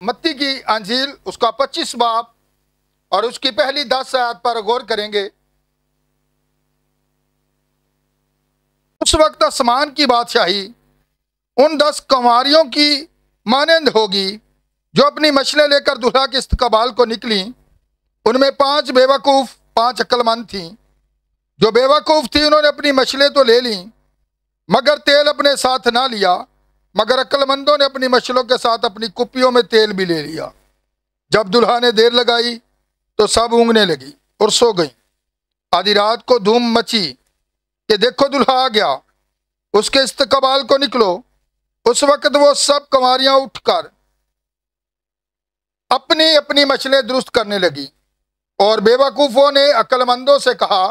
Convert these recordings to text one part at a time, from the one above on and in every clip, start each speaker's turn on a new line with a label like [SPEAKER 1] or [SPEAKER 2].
[SPEAKER 1] मत्ती की अंजील उसका 25 बाब और उसकी पहली 10 आयत पर गौर करेंगे। उस वक्त आसमान की बादशाही उन 10 कंवारियों की मानंद होगी जो अपनी मछलें लेकर दूल्हा के इस्तकबाल को निकली। उनमें 5 बेवकूफ़ 5 अक्लमंद थीं। जो बेवकूफ़ थी उन्होंने अपनी मछलें तो ले लीं मगर तेल अपने साथ ना लिया, मगर अक्लमंदों ने अपनी मछलों के साथ अपनी कुप्पियों में तेल भी ले लिया। जब दुल्हा ने देर लगाई तो सब ऊँघने लगी और सो गई। आधी रात को धूम मची कि देखो दुल्हा आ गया, उसके इस्तकबाल को निकलो। उस वक्त वो सब कंवारियां उठकर अपनी अपनी मछलें दुरुस्त करने लगी और बेवकूफ़ों ने अक्लमंदों से कहा,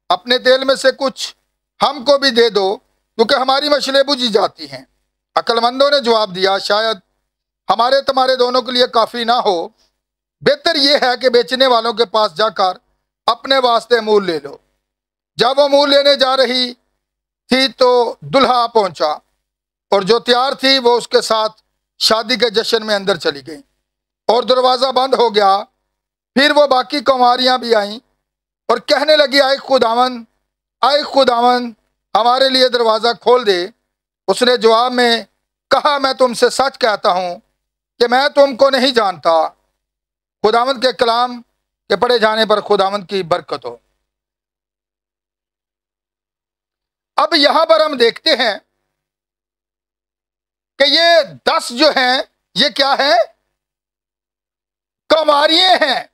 [SPEAKER 1] अपने तेल में से कुछ हमको भी दे दो क्योंकि हमारी मछलें बुझी जाती हैं। अक्लमंदों ने जवाब दिया, शायद हमारे तुम्हारे दोनों के लिए काफ़ी ना हो। बेहतर यह है कि बेचने वालों के पास जाकर अपने वास्ते मूल ले लो। जब वो मूल लेने जा रही थी तो दुल्हा पहुंचा और जो तैयार थी वो उसके साथ शादी के जश्न में अंदर चली गई और दरवाज़ा बंद हो गया। फिर वो बाकी कंवारियां भी आईं और कहने लगी, आए खुदावन हमारे लिए दरवाज़ा खोल दे। उसने जवाब में कहा, मैं तुमसे सच कहता हूं कि मैं तुमको नहीं जानता। खुदावंद के कलाम के पढ़े जाने पर खुदावंद की बरकत हो। अब यहां पर हम देखते हैं कि ये 10 जो हैं ये क्या है, कंवारियां हैं।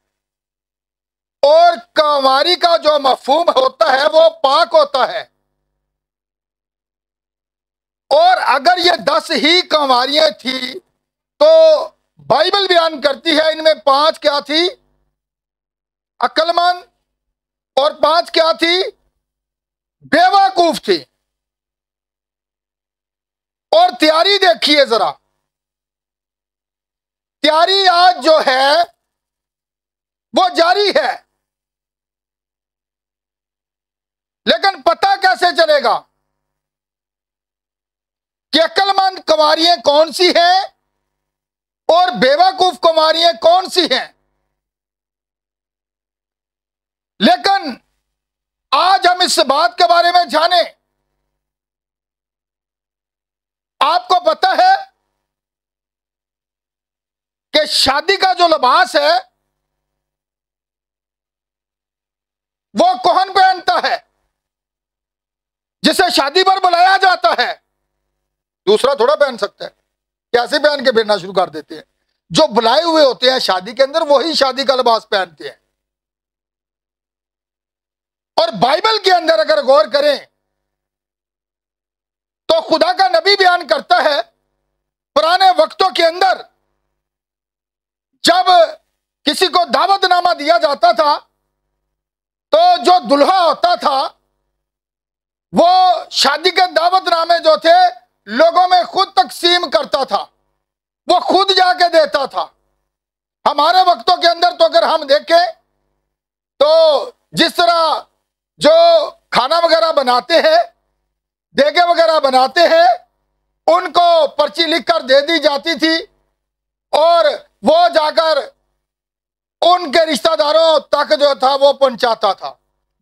[SPEAKER 1] और कंवारी का जो मफहूम होता है वो पाक होता है। और अगर ये 10 ही कंवारियां थी तो बाइबल बयान करती है इनमें 5 क्या थी, अक्लमंद, और 5 क्या थी, बेवकूफ थी। और तैयारी देखिए जरा, तैयारी आज जो है वो जारी है, लेकिन पता कैसे चलेगा कि अक्लमंद कंवारियां कौन सी हैं और बेवकूफ कंवारियां कौन सी हैं। लेकिन आज हम इस बात के बारे में जाने। आपको पता है कि शादी का जो लिबास है वो कौन पहनता है, जिसे शादी पर बुलाया जाता है। दूसरा थोड़ा पहन सकता है, कैसे पहन के फिरना शुरू कर देते हैं। जो बुलाए हुए होते हैं शादी के अंदर वही शादी का लिबास पहनते हैं। और बाइबल के अंदर अगर गौर करें तो खुदा का नबी बयान करता है, पुराने वक्तों के अंदर जब किसी को दावतनामा दिया जाता था तो जो दुल्हा होता था वो शादी के दावतनामे जो थे लोगों में खुद तकसीम करता था, वो खुद जाके देता था। हमारे वक्तों के अंदर तो अगर हम देखें तो जिस तरह जो खाना वगैरह बनाते हैं, देगे वगैरह बनाते हैं, उनको पर्ची लिखकर दे दी जाती थी और वो जाकर उनके रिश्तेदारों तक जो था वो पहुंचाता था।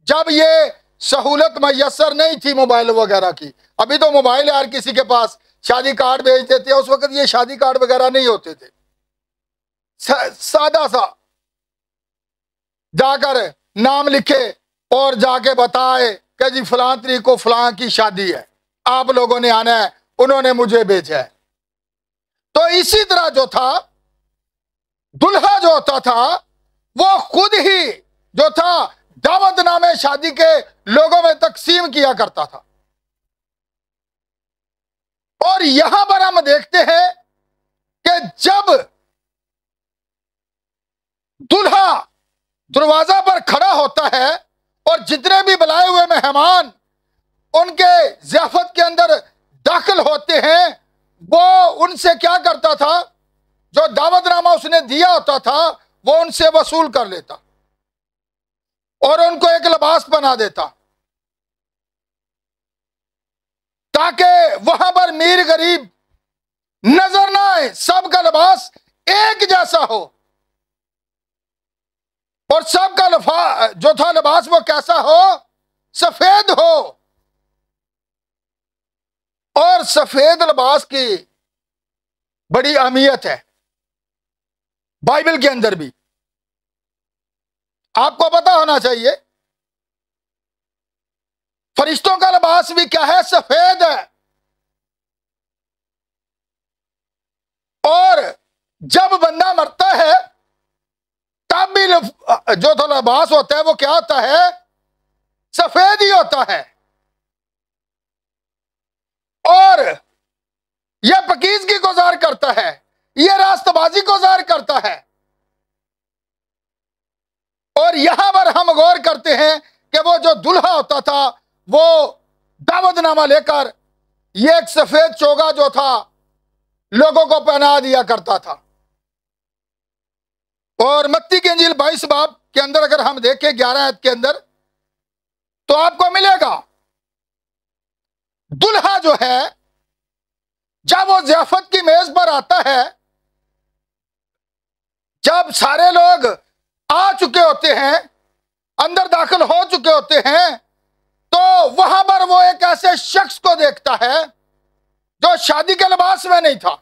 [SPEAKER 1] जब ये सहूलत मैसर नहीं थी मोबाइल वगैरह की, अभी तो मोबाइल यार किसी के पास शादी कार्ड भेज देते हैं, उस वक्त ये शादी कार्ड वगैरह नहीं होते थे। सादा सा जाकर नाम लिखे और जाके बताए कि जी फलां तरीक को फलां की शादी है, आप लोगों ने आना है, उन्होंने मुझे भेजा है। तो इसी तरह जो था दुल्हा जो होता था वो खुद ही जो था दावतनामे शादी के लोगों में तकसीम किया करता था। और यहां पर हम देखते हैं कि जब दुल्हा दरवाजा पर खड़ा होता है और जितने भी बुलाए हुए मेहमान उनके ज़ियाफत के अंदर दाखिल होते हैं, वो उनसे क्या करता था, जो दावतनामा उसने दिया होता था वो उनसे वसूल कर लेता और उनको एक लिबास बना देता ताकि वहां पर मीर गरीब नजर ना आए। सबका लिबास एक जैसा हो, और सबका जो था लिबास वो कैसा हो, सफेद हो। और सफेद लिबास की बड़ी अहमियत है बाइबल के अंदर भी, आपको पता होना चाहिए। फरिश्तों का लिबास भी क्या है, सफेद है। और जब बंदा मरता है तब भी जो तो लिबास होता है वो क्या होता है, सफेद ही होता है। और यह पकीज़गी को ज़ाहिर करता है, यह रास्तबाजी को ज़ाहिर करता है। और यहां पर हम गौर करते हैं कि वो जो दुल्हा होता था वो दावतनामा लेकर ये एक सफेद चोगा जो था लोगों को पहना दिया करता था। और मत्ती की इंजील 22 बाब के अंदर अगर हम देखें 11 आयत के अंदर, तो आपको मिलेगा दुल्हा जो है जब वो ज़ियाफत की मेज पर आता है, जब सारे लोग आ चुके होते हैं, अंदर दाखिल हो चुके होते हैं, तो वहां पर वो एक ऐसे शख्स को देखता है जो शादी के लिबास में नहीं था,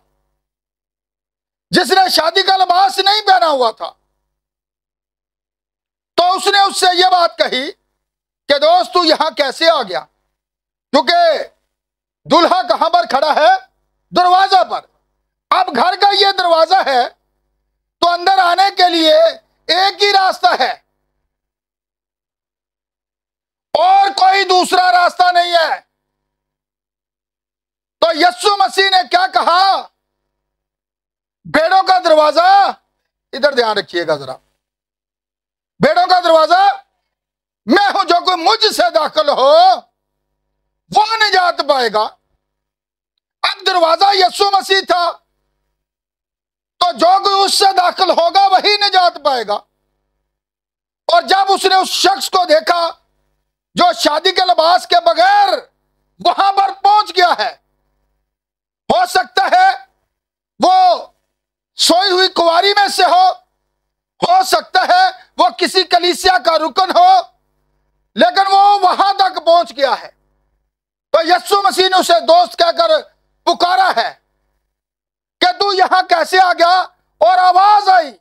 [SPEAKER 1] जिसने शादी का लिबास नहीं पहना हुआ था। तो उसने उससे यह बात कही कि दोस्त तू यहां कैसे आ गया, क्योंकि दुल्हा कहां पर खड़ा है, दरवाजा पर। अब घर का यह दरवाजा है तो अंदर आने के लिए एक ही रास्ता है और कोई दूसरा रास्ता नहीं है। तो यीशु मसीह ने क्या कहा, भेड़ों का दरवाजा, इधर ध्यान रखिएगा जरा, भेड़ों का दरवाजा मैं हूं, जो कोई मुझसे दाखिल हो वो निजात पाएगा। अब दरवाजा यीशु मसीह था, तो जो कोई उससे दाखिल होगा वही निजात पाएगा। और जब उसने उस शख्स को देखा जो शादी के लिबास के बगैर वहां पर पहुंच गया है, हो सकता है वो सोई हुई कुंवारी में से हो सकता है वो किसी कलीसिया का रुकन हो, लेकिन वो वहां तक पहुंच गया है। तो यीशु मसीह ने उसे दोस्त कहकर पुकारा है कि तू यहां कैसे आ गया। और आवाज आई,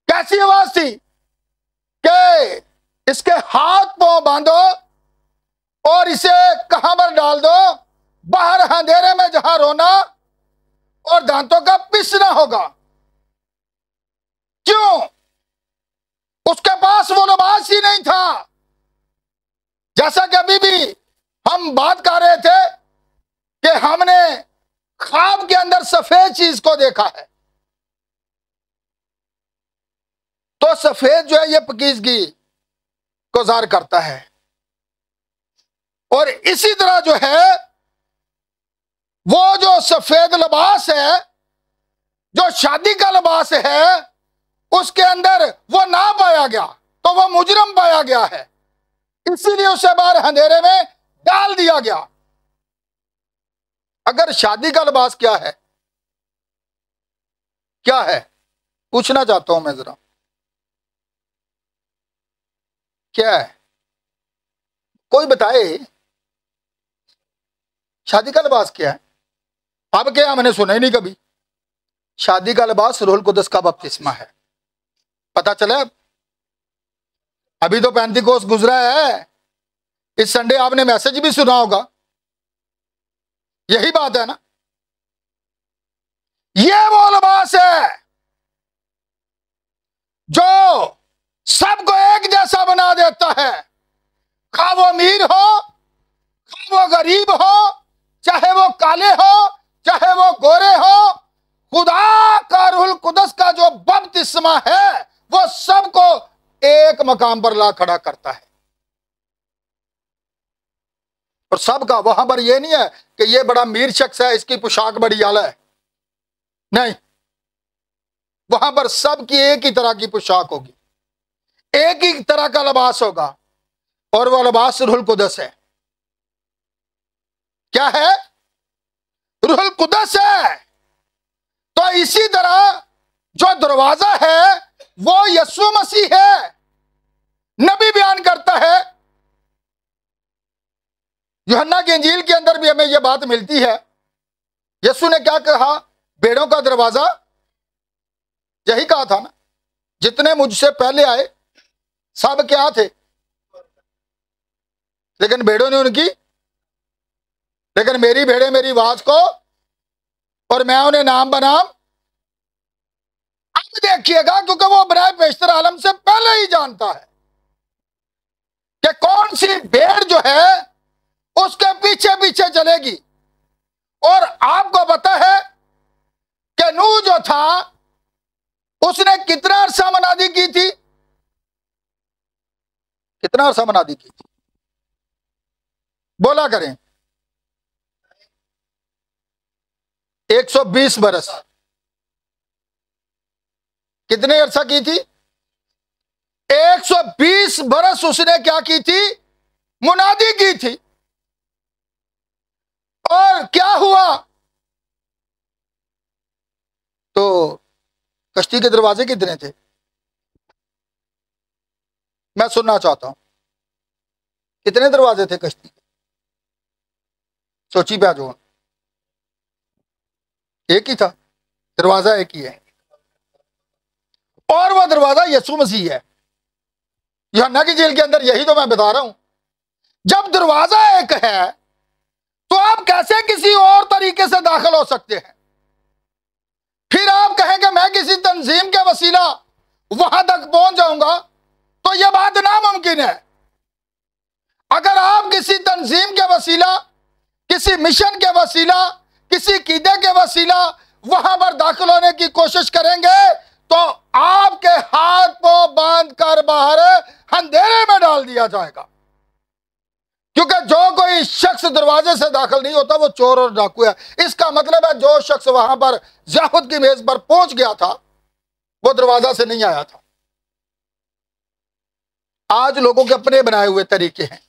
[SPEAKER 1] कैसी आवाज थी कि इसके हाथ पांव बांधो और इसे कहां पर डाल दो, बाहर अंधेरे में जहां रोना और दांतों का पिसना होगा। क्यों? उसके पास वो लिबास ही नहीं था। जैसा कि अभी भी हम बात कर रहे थे कि हमने ख्वाब के अंदर सफेद चीज को देखा है, तो सफेद जो है ये पकीज़गी को ज़ाहिर करता है। और इसी तरह जो है वो जो सफेद लिबास है, जो शादी का लिबास है, उसके अंदर वो ना पाया गया तो वो मुजरम पाया गया है, इसीलिए उसे बाहर अंधेरे में डाल दिया गया। अगर शादी का लिबास क्या है, क्या है, पूछना चाहता हूं मैं जरा, क्या है, कोई बताए शादी का लिबास क्या है? अब क्या, मैंने सुना ही नहीं कभी। शादी का लिबास रूहुल कुद्दस का बपतिस्मा है। पता चला? अभी तो पेंतिकोस्त गुजरा है, इस संडे आपने मैसेज भी सुना होगा, यही बात है ना। यह वो लिबास है जो सबको एक जैसा बना देता है, खा वो अमीर हो, खा वो गरीब हो, चाहे वो काले हो, चाहे वो गोरे हो। खुदा का रूहुल कुद्दस का जो बपतिस्मा है वो सबको एक मकाम पर ला खड़ा करता है। और सबका वहां पर यह नहीं है कि यह बड़ा अमीर शख्स है, इसकी पोशाक बड़ी आला है, नहीं, वहां पर सबकी एक ही तरह की पोशाक होगी, एक ही तरह का लिबास होगा, और वह लिबास रूहुल कुद्दस है। क्या है? रूहुल कुद्दस है। तो इसी तरह जो दरवाजा है वो यीशु मसीह है। नबी बयान करता है, यूहन्ना की इंजील के अंदर भी हमें यह बात मिलती है। यीशु ने क्या कहा? भेड़ों का दरवाजा, यही कहा था ना, जितने मुझसे पहले आए सब क्या थे, लेकिन भेड़ों ने उनकी, लेकिन मेरी भेड़ें मेरी आवाज को और मैं उन्हें नाम बनाम। अब देखिएगा, क्योंकि वो बनाए पेशतर आलम से पहले ही जानता है कि कौन सी भेड़ जो है उसके पीछे पीछे चलेगी। और आपको पता है कि नूह जो था उसने कितना अरसा मनादी की थी? कितना अरसा मनादी की थी? बोला करें। 120 बरस। कितने अरसा की थी? 120 बरस उसने क्या की थी? मुनादी की थी। और क्या हुआ? तो कश्ती के दरवाजे कितने थे? मैं सुनना चाहता हूं, कितने दरवाजे थे कश्ती के? सोची पे जो एक ही था, दरवाजा एक ही है, और वह दरवाजा यीशु मसीह है। यूहन्ना की जेल के अंदर यही तो मैं बता रहा हूं। जब दरवाजा एक है तो आप कैसे किसी और तरीके से दाखिल हो सकते हैं? फिर आप कहें कि मैं किसी तंजीम के वसीला वहां तक पहुंच जाऊंगा, तो यह बात नामुमकिन है। अगर आप किसी तंजीम के वसीला, किसी मिशन के वसीला, किसी कीदे के वसीला वहां पर दाखिल होने की कोशिश करेंगे तो आपके हाथ को बांध कर बाहर अंधेरे में डाल दिया जाएगा। क्योंकि जो कोई शख्स दरवाजे से दाखिल नहीं होता वो चोर और डाकू है। इसका मतलब है जो शख्स वहां पर ज़ियाफत की मेज पर पहुंच गया था वो दरवाजा से नहीं आया था। आज लोगों के अपने बनाए हुए तरीके हैं।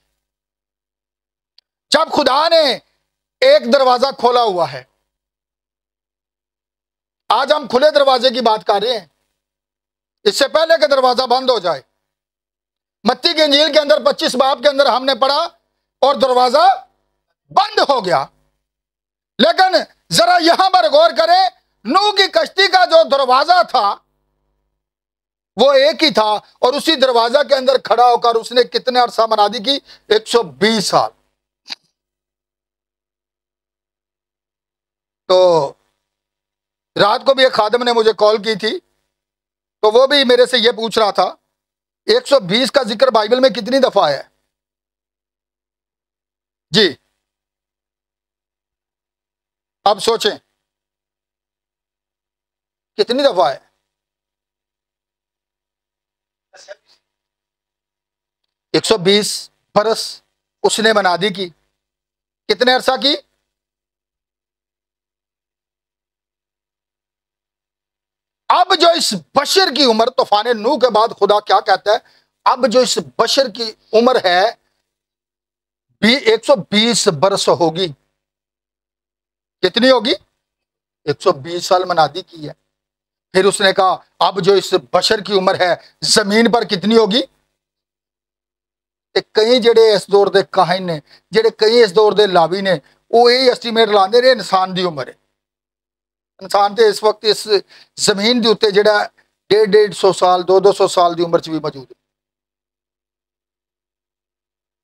[SPEAKER 1] जब खुदा ने एक दरवाजा खोला हुआ है, आज हम खुले दरवाजे की बात कर रहे हैं, इससे पहले कि दरवाजा बंद हो जाए। मत्ती की इंजील के अंदर 25 बाब के अंदर हमने पढ़ा और दरवाजा बंद हो गया। लेकिन जरा यहां पर गौर करें, नूह की कश्ती का जो दरवाजा था वो एक ही था, और उसी दरवाजा के अंदर खड़ा होकर उसने कितने अरसा मनादी की? 120 साल। तो रात को भी एक खादिम ने मुझे कॉल की थी, तो वो भी मेरे से ये पूछ रहा था 120 का जिक्र बाइबल में कितनी दफा है? जी, अब सोचें कितनी दफा है? 120 बरस उसने मनादी की। कितने अरसा की? अब जो इस बशर की उम्र, तूफान नूह के बाद खुदा क्या कहता है? अब जो इस बशर की उम्र है भी 120 बरस होगी। कितनी होगी? 120 साल मनादी की है। फिर उसने कहा अब जो इस बशर की उम्र है जमीन पर कितनी होगी? कई जेड़े इस दौर के काहिन ने, जेड़े कई इस दौर के लावी ने, वो यही एस्टीमेट लाते रहे इंसान की उम्र है। इंसान तो इस वक्त इस जमीन के उत्ते जेड़ा 150-150 साल 200-200 साल की उम्र च भी मौजूद है।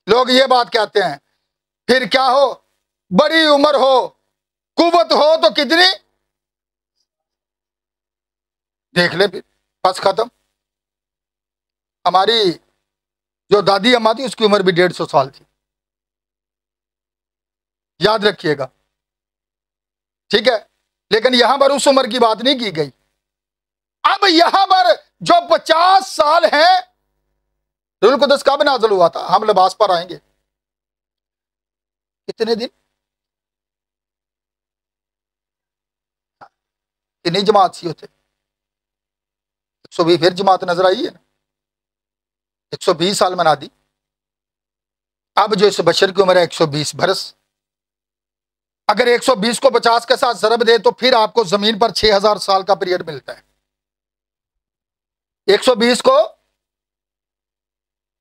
[SPEAKER 1] लोग ये बात कहते हैं फिर क्या हो, बड़ी उम्र हो, कुवत हो तो कितनी? देख ले, बस खत्म। हमारी जो दादी अम्मा थी उसकी उम्र भी 150 साल थी, याद रखिएगा, ठीक है। लेकिन यहां पर उस उम्र की बात नहीं की गई। अब यहां पर जो 50 साल है, रूहुल कुद्दस कब नाज़िल हुआ था? हम लिबास पर आएंगे। कितने दिन? कितनी जमात सी होते? 120। फिर जमात नजर आई है ना, 120 साल मना दी। अब जो इस बशर की उम्र है 120 बरस। अगर 120 को 50 के साथ ज़रब दे तो फिर आपको जमीन पर 6000 साल का पीरियड मिलता है। 120 को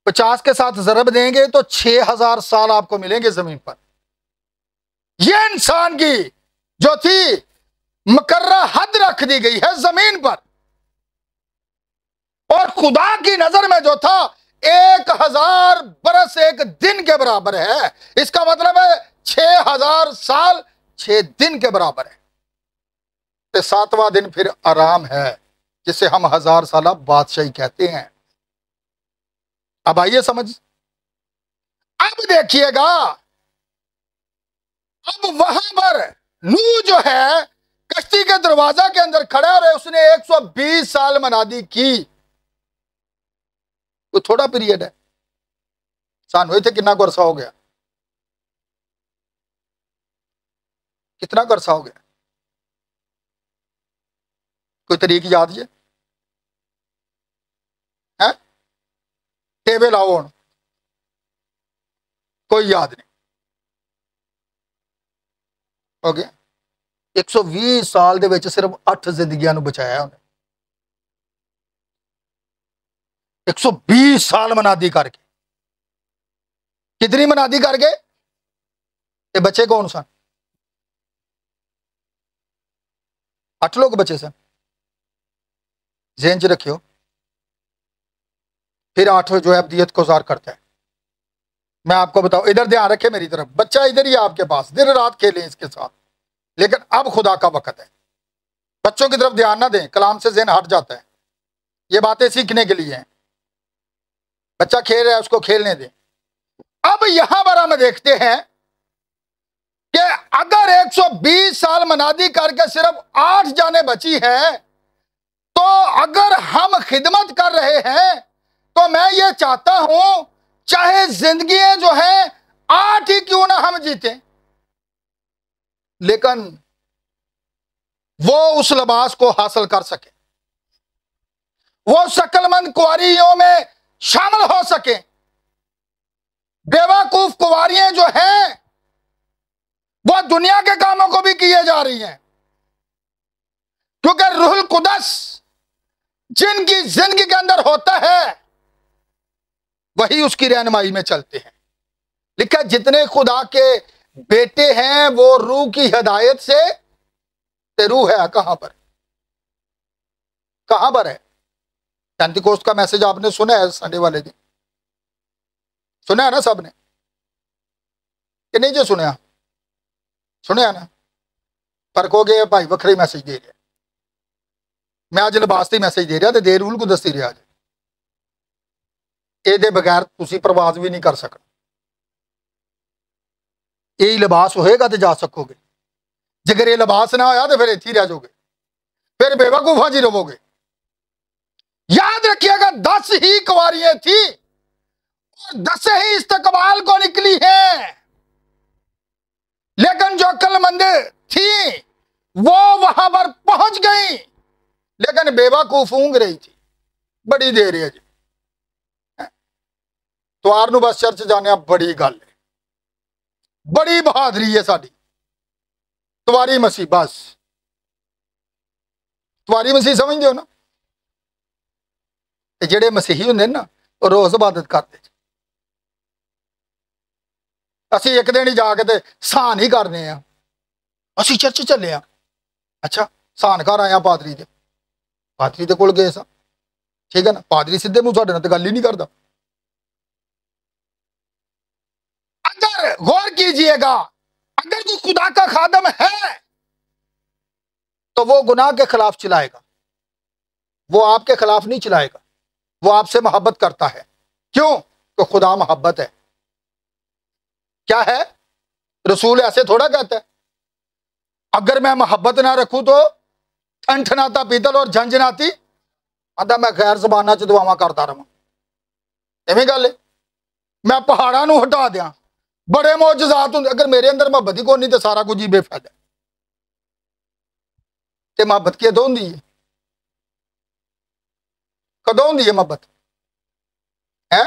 [SPEAKER 1] 50 के साथ ज़रब देंगे तो 6000 साल आपको मिलेंगे जमीन पर। यह इंसान की जो थी मुकर्रा हद रख दी गई है जमीन पर, और खुदा की नजर में जो था 1000 बरस एक दिन के बराबर है। इसका मतलब है 6000 साल 6 दिन के बराबर है। तो 7वां दिन फिर आराम है, जिसे हम 1000 साल बादशाही कहते हैं। अब आइए समझ। अब देखिएगा, अब वहां पर नूह जो है कश्ती के दरवाजा के अंदर खड़ा है, उसने 120 साल मनादी की। तो थोड़ा पीरियड है, सानू इत्थे कितना अरसा हो गया, कितना अरसा हो गया, कोई तरीक याद है? टेबल लाओ, कोई याद नहीं। हो गया 120 साल दे विच सिर्फ 8 जिंदगियां बचाया उन्हें। 120 साल मनादी करके, कितनी मनादी करके? ये बच्चे कौन सन? 8 लोग बचे सन, ज़हन च रखियो। फिर 8 जो है अब्दियत को ज़ार करता है। मैं आपको बताऊं, इधर ध्यान रखे मेरी तरफ, बच्चा इधर ही आपके पास, दिन रात खेलें इसके साथ, लेकिन अब खुदा का वक्त है। बच्चों की तरफ ध्यान ना दें, कलाम से ज़हन हट जाता है। ये बातें सीखने के लिए हैं। बच्चा खेल रहा है, उसको खेलने दें। अब यहां पर हम देखते हैं कि अगर 120 साल मनादी करके सिर्फ 8 जाने बची हैं, तो अगर हम खिदमत कर रहे हैं तो मैं ये चाहता हूं चाहे जिंदगी जो है 8 ही क्यों ना हम जीते, लेकिन वो उस लिबास को हासिल कर सके, वो शकलमंद कुंवारियों में शामिल हो सके। बेवकूफ कुंवारियां जो हैं वो दुनिया के कामों को भी किए जा रही हैं, क्योंकि रूहुल कुदस जिनकी जिंदगी के अंदर होता है वही उसकी रहनुमाई में चलते हैं। लिखा जितने खुदा के बेटे हैं वो रूह की हिदायत से, ते रूह है कहां पर, कहां पर है? पेंतिकोस्त का मैसेज आपने सुना है संडे वाले दिन, सुना है ना सबने कि नहीं? जो सुना सुना ना, फर्क हो गया भाई, वखरे मैसेज दे रहा। मैं अज लिबास की मैसेज दे रहा तो दे रूल को दसी रहा अज, ये बगैर तुसी प्रवास भी नहीं कर सकना। यही लिबास होएगा तो जा सकोगे, जगर ये लिबास ना होया तो फिर इत्थे रह जाओगे, फिर बेवकूफा जी रहोगे। याद रखिएगा 10 ही कुंवारियां थी और 10 ही इस्तकबाल को निकली है, लेकिन जो अक्लमंद थी वो वहां पर पहुंच गई, लेकिन बेवकूफ ऊंघ रही थी। बड़ी देर है जी, त्वार नूं बस चर्च जाने बड़ी गल है, बड़ी बहादुरी है साडी। त्वारी मसीह, बस त्वारी मसीह समझते हो ना? जेडे मसीही होंगे ना वो रोज इबादत करते, असी एक दिन ही जाके ते साह नहीं करने आ, असी चर्च चले आ। अच्छा सहन घर आया पादरी दे कोल गए सा, ठीक है ना? पादरी सीधे मुंह साडे नाल ते गल ही नहीं करता। अगर गौर कीजिएगा, अगर कोई खुदा का खादम है तो वो गुनाह के खिलाफ चिल्लाएगा, वो आपके खिलाफ नहीं चिल्लाएगा, वो आपसे मोहब्बत करता है। क्यों? तो खुदा मोहब्बत है। क्या है? रसूल ऐसे थोड़ा कहता है, अगर मैं मोहब्बत ना रखूं तो ठनठनाता पीतल और झंझनाती आदा मैं गैर जबाना च दुआवां करता रहा। इवें गल है, मैं पहाड़ां नूं हटा दियां, बड़े मौजज़ात होंदे, अगर मेरे अंदर मोहब्बत ही कोई नहीं तो सारा कुछ ही बेफायदा। ते मोहब्बत कदों होंदी है? कदों होंदी है मोहब्बत? है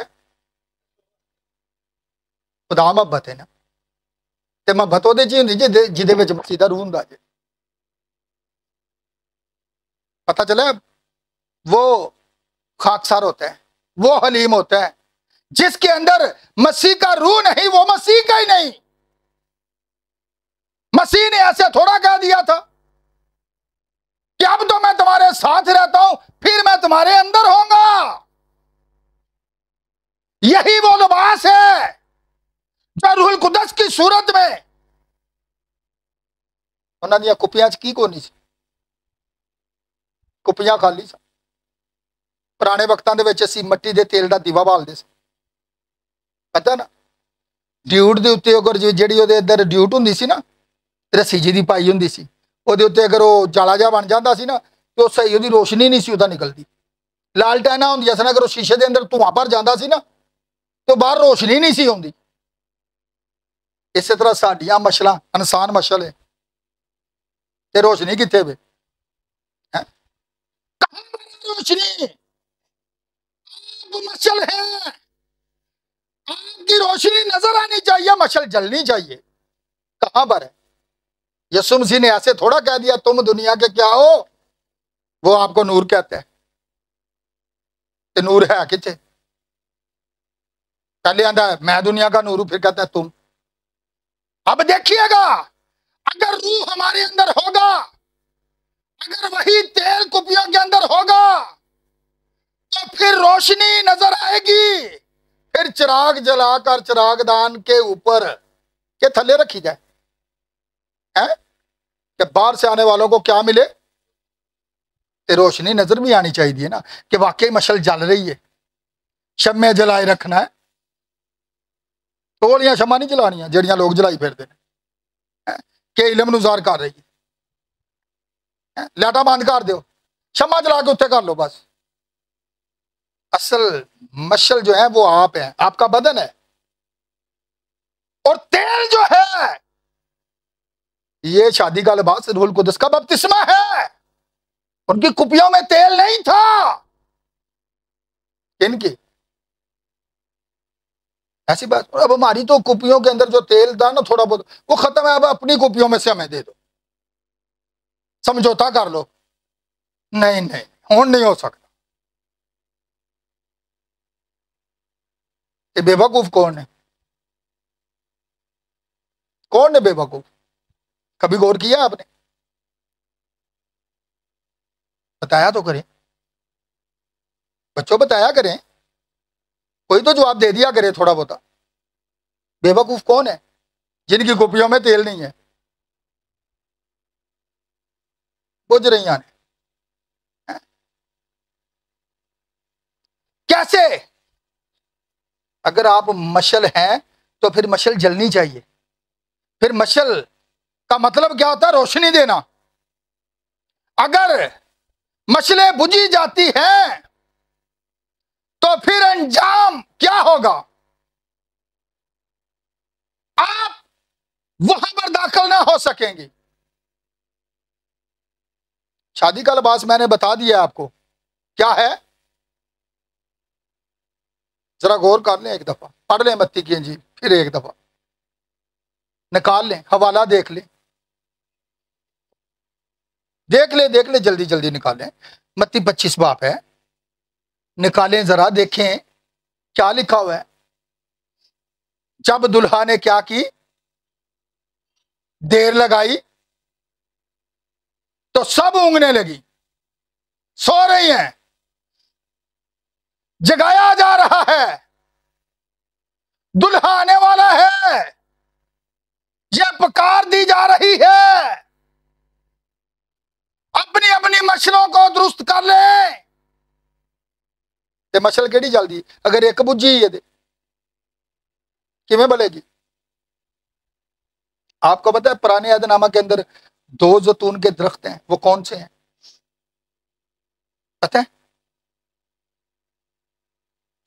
[SPEAKER 1] खुदा मोहब्बत है ना। ते मोहब्बत ਉਹਦੇ 'ਚ ਹੀ ਹੁੰਦੀ ਜਿਹਦੇ ਵਿੱਚ ਮਸੀਹ ਦਾ रूह ਹੁੰਦਾ ਜੇ। पता चला, वो खाकसार होता है, वो हलीम होता है, जिसके अंदर मसीह का रूह नहीं, वो मसीह का ही नहीं। मसीह ने ऐसे थोड़ा कह दिया था कि अब तो मैं तुम्हारे साथ रहता हूं, फिर मैं तुम्हारे अंदर होऊंगा। यही वो लिबास है जो रूहुल कुदस की सूरत में उन्होंने दिया कुपियां च की कोनी सी, कुपियां खाली सी। पुराने वक्तां दे विच असीं मिट्टी दे तेल दा दीवा बालदे सी, पता ना, ड्यूट दे उत्ते अगर जिहड़ी ओहदे अंदर ड्यूट हुंदी सी ना, रस्सी जी दी पाई हुंदी सी, ओहदे उत्ते अगर वो जाला जा बन जांदा सी ना, तो सही ओहदी रोशनी नहीं सी उदा निकलदी। लालटैना हुंदियां सन, अगर वो शीशे दे अंदर धुआं भर जांदा सी ना, तो बाहर रोशनी नहीं सी आउंदी। इस तरह साडियां मशलां, इंसान मशल है ते रोशनी कित्थे वे? रोशनी वो मशल है, आपकी रोशनी नजर आनी चाहिए, मशल जलनी चाहिए। कहां पर है? यीशु मसीह ने ऐसे थोड़ा कह दिया तुम दुनिया के क्या हो, वो आपको नूर कहता है। ते नूर है किथे? पहले आंदा है मैं दुनिया का नूर हूं, फिर कहता है तुम। अब देखिएगा, अगर रूह हमारे अंदर होगा, अगर वही तेल कुपियों के अंदर होगा, तो फिर रोशनी नजर आएगी। फिर चिराग जलाकर चिरागदान के ऊपर के थल्ले रखी जाए, है कि बाहर से आने वालों को क्या मिले? ते रोशनी नजर भी आनी चाहिए ना, कि वाकई मशल जल रही है। शम्मे जलाए रखना है, टोलियां शमा नहीं जलानियां जड़ियां लोग जलाई फिरते हैं कि इलम नूं ज़ाहिर कर रही है। लाइटां बंद कर दो, शमा जला के उत्ते कर लो बस। असल मशल जो है वो आप है, आपका बदन है, और तेल जो है ये शादी का लिबास रूहुल कुदस का बपतिस्मा है। उनकी कुपियों में तेल नहीं था, इनकी ऐसी बात। अब हमारी तो कुपियों के अंदर जो तेल था ना थोड़ा बहुत, वो खत्म है, अब अपनी कुपियों में से हमें दे दो, समझौता कर लो। नहीं नहीं, हुण नहीं हो सकता। ये बेवकूफ कौन है? कौन है बेवकूफ? कभी गौर किया आपने? बताया तो करें बच्चों, बताया करें, कोई तो जवाब दे दिया करे थोड़ा बहुत। बेवकूफ कौन है जिनकी कुपियों में तेल नहीं है? बुझ रही हैं? कैसे? अगर आप मशल हैं तो फिर मशल जलनी चाहिए। फिर मशल का मतलब क्या होता है? रोशनी देना। अगर मशलें बुझी जाती हैं तो फिर अंजाम क्या होगा? आप वहां पर दाखिल ना हो सकेंगे। शादी का लिबास मैंने बता दिया आपको क्या है, जरा गौर कर लें, एक दफा पढ़ लें मत्ती की इंजील, फिर एक दफा निकाल लें, हवाला देख लें, देख ले जल्दी जल्दी निकालें। मत्ती 25 बाप है, निकालें जरा, देखें क्या लिखा हुआ है। जब दुल्हा ने क्या की, देर लगाई, तो सब ऊँगने लगी, सो रही हैं, जगाया जा रहा है, दुल्हा आने वाला है, यह पुकार दी जा रही है, अपनी अपनी मशलों को दुरुस्त कर ले। ते मशल केड़ी जल्दी? अगर एक बुझी है किवें बलेगी? आपको पता है पुराने अहदनामा के अंदर 2 जैतून के दरख्त हैं, वो कौन से हैं पता है?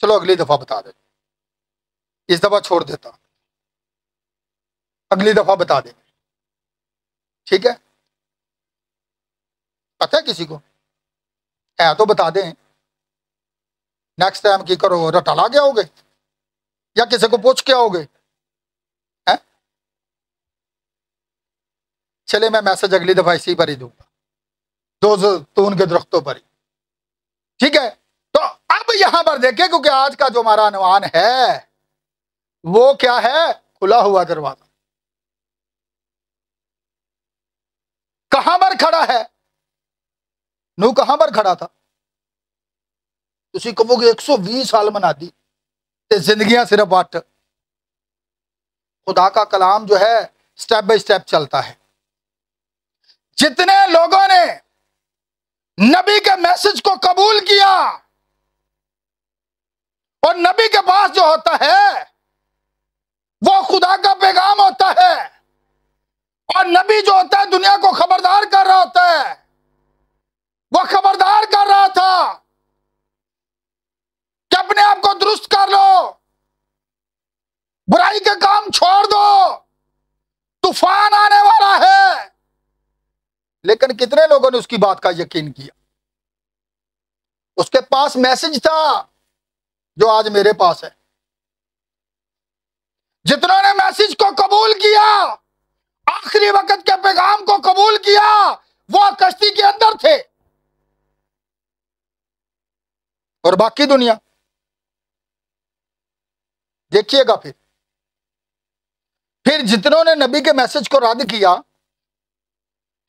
[SPEAKER 1] चलो अगली दफा बता दे, इस दफा छोड़ देता, अगली दफा बता दे, ठीक है? पता है किसी को? है तो बता दें, नेक्स्ट टाइम की करो, रटा ला के आओगे या किसी को पूछ के आओगे? चले मैं मैसेज अगली दफा इसी पर ही दूंगा, दो जैतून के दरख्तों पर ही। ठीक है, तो अब यहां पर देखें, क्योंकि आज का जो हमारा अनुमान है वो क्या है, खुला हुआ दरवाजा। कहां पर खड़ा है नू, कहां पर खड़ा था? तुसी कहोगे 120 साल मना दी ते जिंदगियां सिर्फ 8। खुदा का कलाम जो है स्टेप बाय स्टेप चलता है। जितने लोगों ने नबी के मैसेज को कबूल किया, और नबी के पास जो होता है वो खुदा का पैगाम होता है, और नबी जो होता है दुनिया को खबरदार कर रहा होता है। वो खबरदार कर रहा था कि अपने आप को दुरुस्त कर लो, बुराई के काम छोड़ दो, तूफान आने वाला है। लेकिन कितने लोगों ने उसकी बात का यकीन किया? उसके पास मैसेज था जो आज मेरे पास है। जितनों ने मैसेज को कबूल किया, आखिरी वक्त के पैगाम को कबूल किया, वो कश्ती के अंदर थे। और बाकी दुनिया देखिएगा। फिर जितनों ने नबी के मैसेज को रद्द किया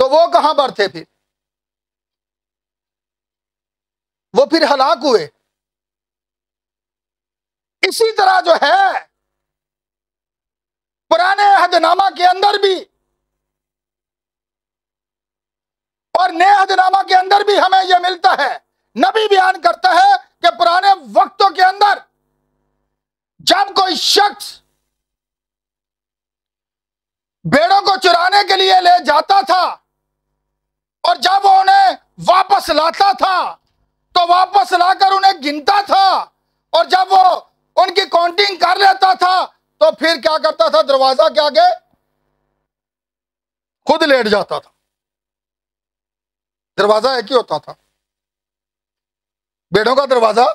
[SPEAKER 1] तो वो कहां पर थे? फिर वो फिर हलाक हुए। इसी तरह जो है पुराने अहदनामा के अंदर भी और नए अहदनामा के अंदर भी हमें यह मिलता है। नबी बयान करता है कि पुराने वक्तों के अंदर जब कोई शख्स भेड़ों को चुराने के लिए ले जाता था और जब वो उन्हें वापस लाता था तो वापस लाकर उन्हें गिनता था, और जब वो उनकी काउंटिंग कर लेता था तो फिर क्या करता था? दरवाजा के आगे खुद लेट जाता था। दरवाजा एक ही होता था। भेड़ों का दरवाजा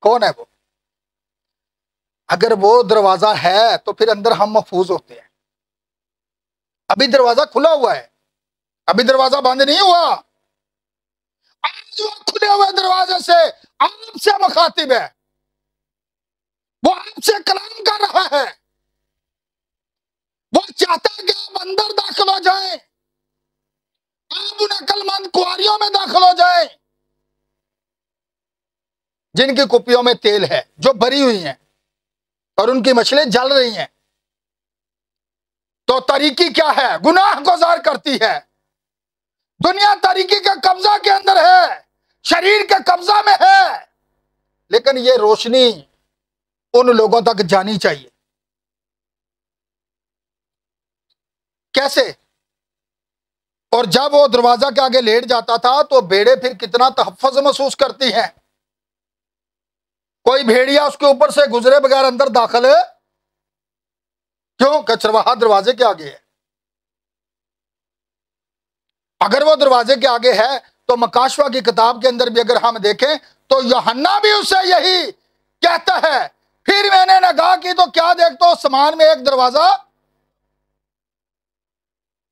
[SPEAKER 1] कौन है? वो अगर वो दरवाजा है तो फिर अंदर हम महफूज होते हैं। अभी दरवाजा खुला हुआ है, अभी दरवाजा बंद नहीं हुआ। आज वो खुले हुए दरवाजे से आपसे मुखातिब है, वो आपसे कलाम कर रहा है। वो चाहता है कि आप अंदर दाखिल हो जाएं, आप उन अक्लमंद कुआरियों में दाखिल हो जाएं जिनकी कुपियों में तेल है, जो भरी हुई हैं और उनकी मछलियां जल रही हैं। तो तारीकी क्या है? गुनाह को ज़ाहिर करती है। दुनिया तारीकी के कब्जा के अंदर है, शरीर के कब्जा में है, लेकिन ये रोशनी उन लोगों तक जानी चाहिए। कैसे? और जब वो दरवाजा के आगे लेट जाता था तो भेड़े फिर कितना तहफ़्फ़ुज़ महसूस करती हैं। कोई भेड़िया उसके ऊपर से गुजरे बगैर अंदर दाखिल है, क्यों? चरवाहा दरवाजे के आगे है। अगर वो दरवाजे के आगे है तो मकाशवा की किताब के अंदर भी अगर हम देखें तो यूहन्ना भी उससे यही कहता है। फिर मैंने निगाह की तो क्या देखता हूं? आसमान में एक दरवाजा।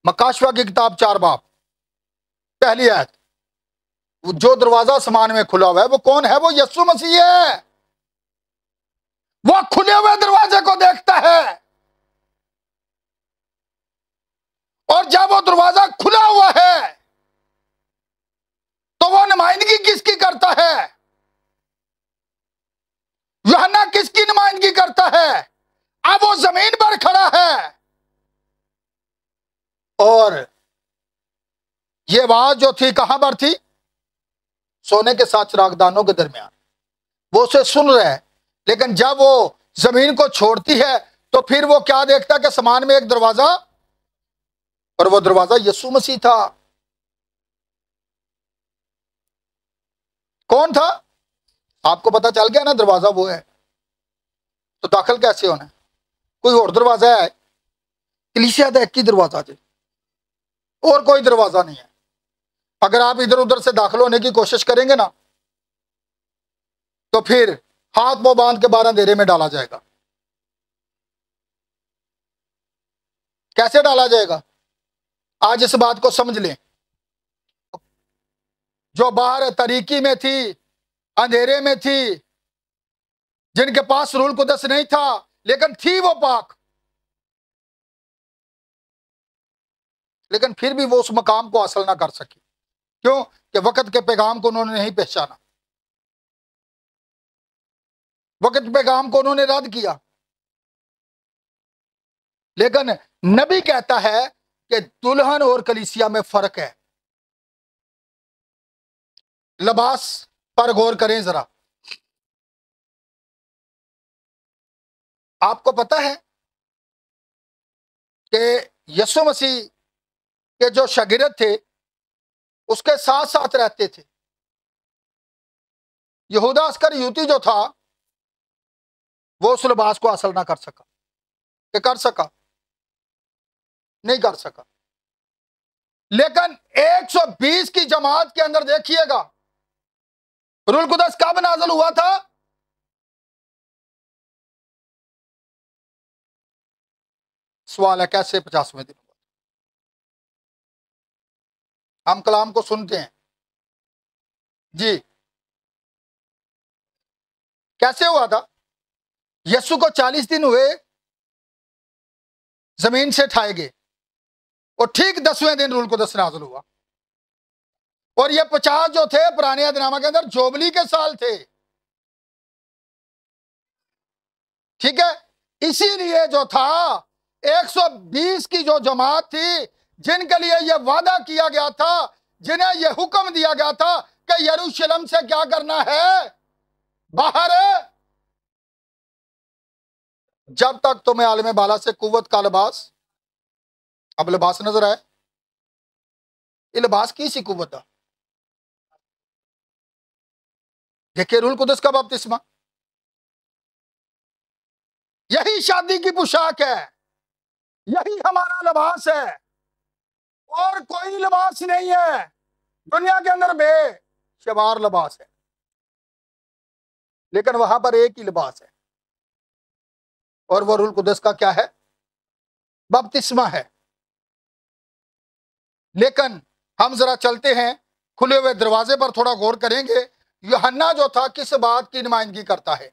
[SPEAKER 1] मकाशवा की किताब 4 बाब पहली आयत। जो दरवाजा आसमान में खुला हुआ है वो कौन है? वो यीशु मसीह है। वो खुले हुए दरवाजे को देखता है, और जब वो दरवाजा खुला हुआ है तो वो नुमाइंदगी किसकी करता है? यूहन्ना किसकी नुमाइंदगी करता है? अब वो जमीन पर खड़ा है, और ये आवाज जो थी कहां पर थी? सोने के 7 चिरागदानों के दरमियान। वो उसे सुन रहा है, लेकिन जब वो जमीन को छोड़ती है तो फिर वो क्या देखता है कि आसमान में एक दरवाजा, और वो दरवाजा यीशु मसीह था। कौन था? आपको पता चल गया ना, दरवाजा वो है, तो दाखिल कैसे होना है? कोई और दरवाजा है? कलीसिया का एक ही दरवाजा है, और कोई दरवाजा नहीं है। अगर आप इधर उधर से दाखिल होने की कोशिश करेंगे ना तो फिर हाथ मुंह बांध के 12 अंधेरे में डाला जाएगा। कैसे डाला जाएगा? आज इस बात को समझ लें। जो बाहर तरीकी में थी, अंधेरे में थी, जिनके पास रूल कुदस नहीं था, लेकिन थी वो पाक, लेकिन फिर भी वो उस मकाम को हासिल ना कर सकी। क्यों? कि वक्त के पैगाम को उन्होंने नहीं पहचाना, वक्त पैगाम को उन्होंने रद्द किया। लेकिन नबी कहता है कि दुल्हन और कलीसिया में फर्क है। लिबास पर गौर करें जरा। आपको पता है कि यीशु मसीह के जो शागिर्द थे उसके साथ साथ रहते थे। यहूदा अस्करियोती जो था वो उस लिबास को हासिल ना कर सका। कि कर सका? नहीं कर सका। लेकिन 120 की जमात के अंदर देखिएगा रूल कुदस कब नाज़िल हुआ था? सवाल है कैसे 50वें दिन हुआ? हम कलाम को सुनते हैं जी, कैसे हुआ था? यीशु को 40 दिन हुए जमीन से ठाए गए और ठीक 10वें दिन रूल कुदस नाज़िल हुआ। और ये 50 जो थे पुराने अहदनामा के अंदर जोबली के साल थे। ठीक है, इसीलिए जो था 120 की जो जमात थी जिनके लिए यह वादा किया गया था, जिन्हें यह हुक्म दिया गया था कि यरूशलेम से क्या करना है? बाहर। जब तक तुम्हें आलम बाला से कुव्वत का लिबास, अब लिबास नजर आए, ये लिबास की सी कुव्वत था। देखिए रूल कुदस का बपतिस्मा, यही शादी की पोशाक है, यही हमारा लिबास है, और कोई लिबास नहीं है दुनिया के अंदर। बेशुमार लिबास है, लेकिन वहां पर एक ही लिबास है, और वो रूल कुदस का क्या है? बपतिस्मा है। लेकिन हम जरा चलते हैं खुले हुए दरवाजे पर, थोड़ा गौर करेंगे। यूहन्ना जो था किस बात की नुमाइंदगी करता है?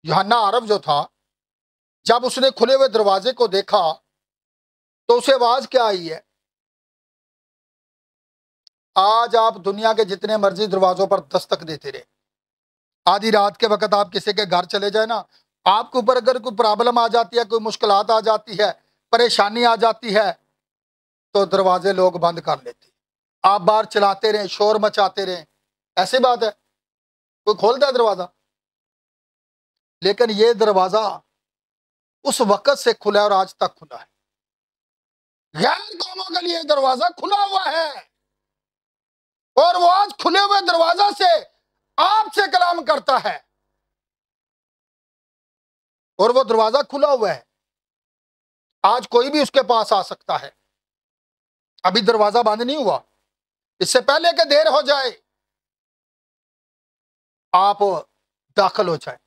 [SPEAKER 1] यूहन्ना अरब जो था, जब उसने खुले हुए दरवाजे को देखा तो उसे आवाज क्या आई है? आज आप दुनिया के जितने मर्जी दरवाजों पर दस्तक देते रहे, आधी रात के वक्त आप किसी के घर चले जाए ना, आपके ऊपर अगर कोई प्रॉब्लम आ जाती है, कोई मुश्किलात आ जाती है, परेशानी आ जाती है, तो दरवाजे लोग बंद कर लेते। आप बाहर चलाते रहे, शोर मचाते रहे, ऐसी बात है, कोई खोलता है दरवाजा? लेकिन ये दरवाजा उस वक्त से खुला है और आज तक खुला है। गैर कौमों के लिए दरवाजा खुला हुआ है, और वो आज खुले हुए दरवाजा से आपसे कलाम करता है, और वो दरवाजा खुला हुआ है। आज कोई भी उसके पास आ सकता है। अभी दरवाजा बंद नहीं हुआ, इससे पहले कि देर हो जाए आप दाखिल हो जाए।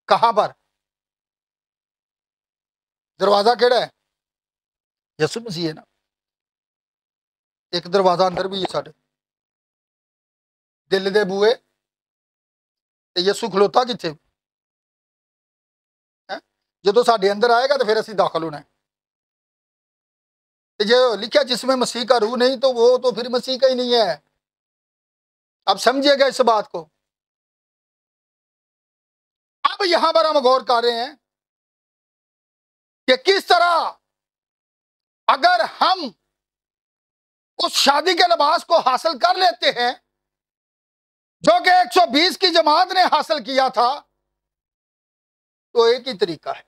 [SPEAKER 1] कहां पर दरवाजा केड़ा है? यसु मसीह है ना। एक दरवाजा अंदर भी है साढ़े दिल दे बूए, यसु खलोता किथे है? जो साडे अंदर आएगा तो फिर असीं दाखिल होना है। जो लिखा जिसमें मसीह का रूह नहीं, तो वो तो फिर मसीह का ही नहीं है। अब समझिएगा इस बात को। अब यहां पर हम गौर कर रहे हैं कि किस तरह अगर हम उस शादी के लिबास को हासिल कर लेते हैं जो कि 120 की जमात ने हासिल किया था, तो एक ही तरीका है।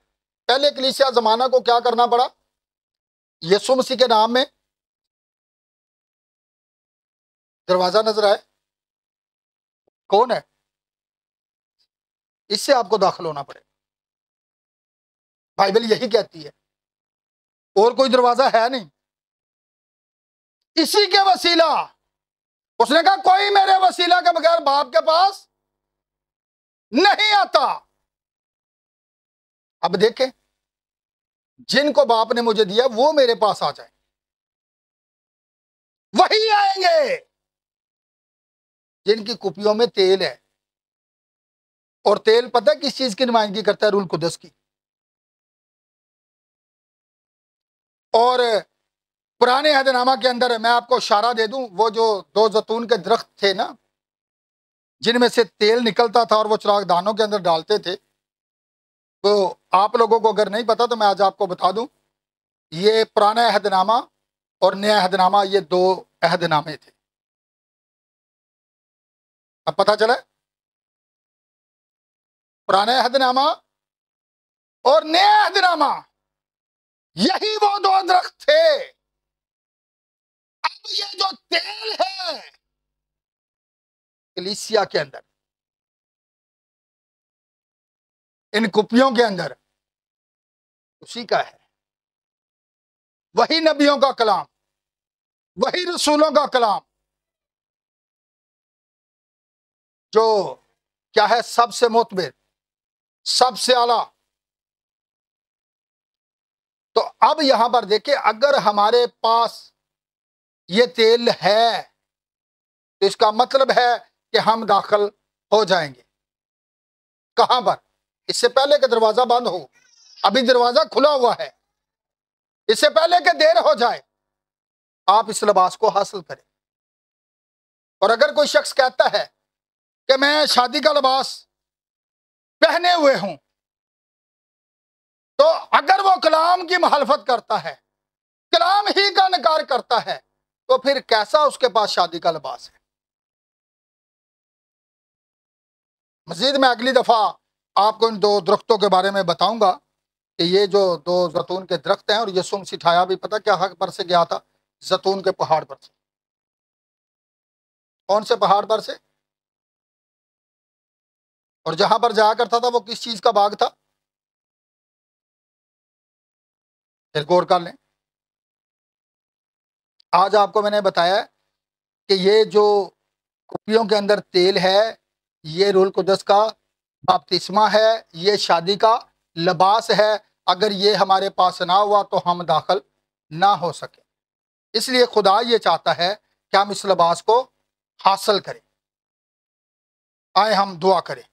[SPEAKER 1] पहले कलीसिया जमाना को क्या करना पड़ा? यीशु मसीह के नाम में दरवाजा नजर आए, कौन है? इससे आपको दाखिल होना पड़ेगा। बाइबल यही कहती है, और कोई दरवाजा है नहीं। इसी के वसीला उसने कहा कोई मेरे वसीला के बगैर बाप के पास नहीं आता। अब देखें, जिनको बाप ने मुझे दिया वो मेरे पास आ जाए, वही आएंगे जिनकी कुपियों में तेल है। और तेल पता है किस चीज की नुमाइंदगी करता है? रूल कुदस की। और पुराने अहदनामा के अंदर मैं आपको इशारा दे दूं, वो जो दो जैतून के दरख्त थे ना, जिनमें से तेल निकलता था और वो चिरागदानों के अंदर डालते थे, तो आप लोगों को अगर नहीं पता तो मैं आज आपको बता दूं, ये पुराना अहदनामा और नया अहदनामा, ये दो अहदनामे थे। अब पता चला, पुराना अहदनामा और नया अहदनामा, यही वो दो दरख्त थे। अब ये जो तेल है कलीसिया के अंदर, इन कुपियों के अंदर, उसी का है। वही नबियों का कलाम, वही रसूलों का कलाम, जो क्या है, सबसे मोतबर, सबसे आला। तो अब यहां पर देखिए, अगर हमारे पास ये तेल है तो इसका मतलब है कि हम दाखिल हो जाएंगे। कहां पर? इससे पहले कि दरवाजा बंद हो, अभी दरवाजा खुला हुआ है, इससे पहले कि देर हो जाए, आप इस लिबास को हासिल करें। और अगर कोई शख्स कहता है कि मैं शादी का लिबास पहने हुए हूं, तो अगर वो कलाम की मुखालफत करता है, कलाम ही का इनकार करता है, तो फिर कैसा उसके पास शादी का लिबास है? मजीद मैं अगली दफा आपको इन दो दरख्तों के बारे में बताऊंगा कि ये जो दो जैतून के दरख्त हैं, और यसुम सिठाया भी पता क्या हक पर से गया था? जैतून के पहाड़ पर से। कौन से पहाड़ पर से? और जहां पर जाया करता था वो किस चीज का बाग था? फिर गौर कर लें। आज आपको मैंने बताया कि ये जो कुपियों के अंदर तेल है, ये रूल कुदस का बपतिस्मा है, ये शादी का लिबास है। अगर ये हमारे पास ना हुआ तो हम दाखिल ना हो सके। इसलिए खुदा ये चाहता है कि हम इस लिबास को हासिल करें। आए हम दुआ करें।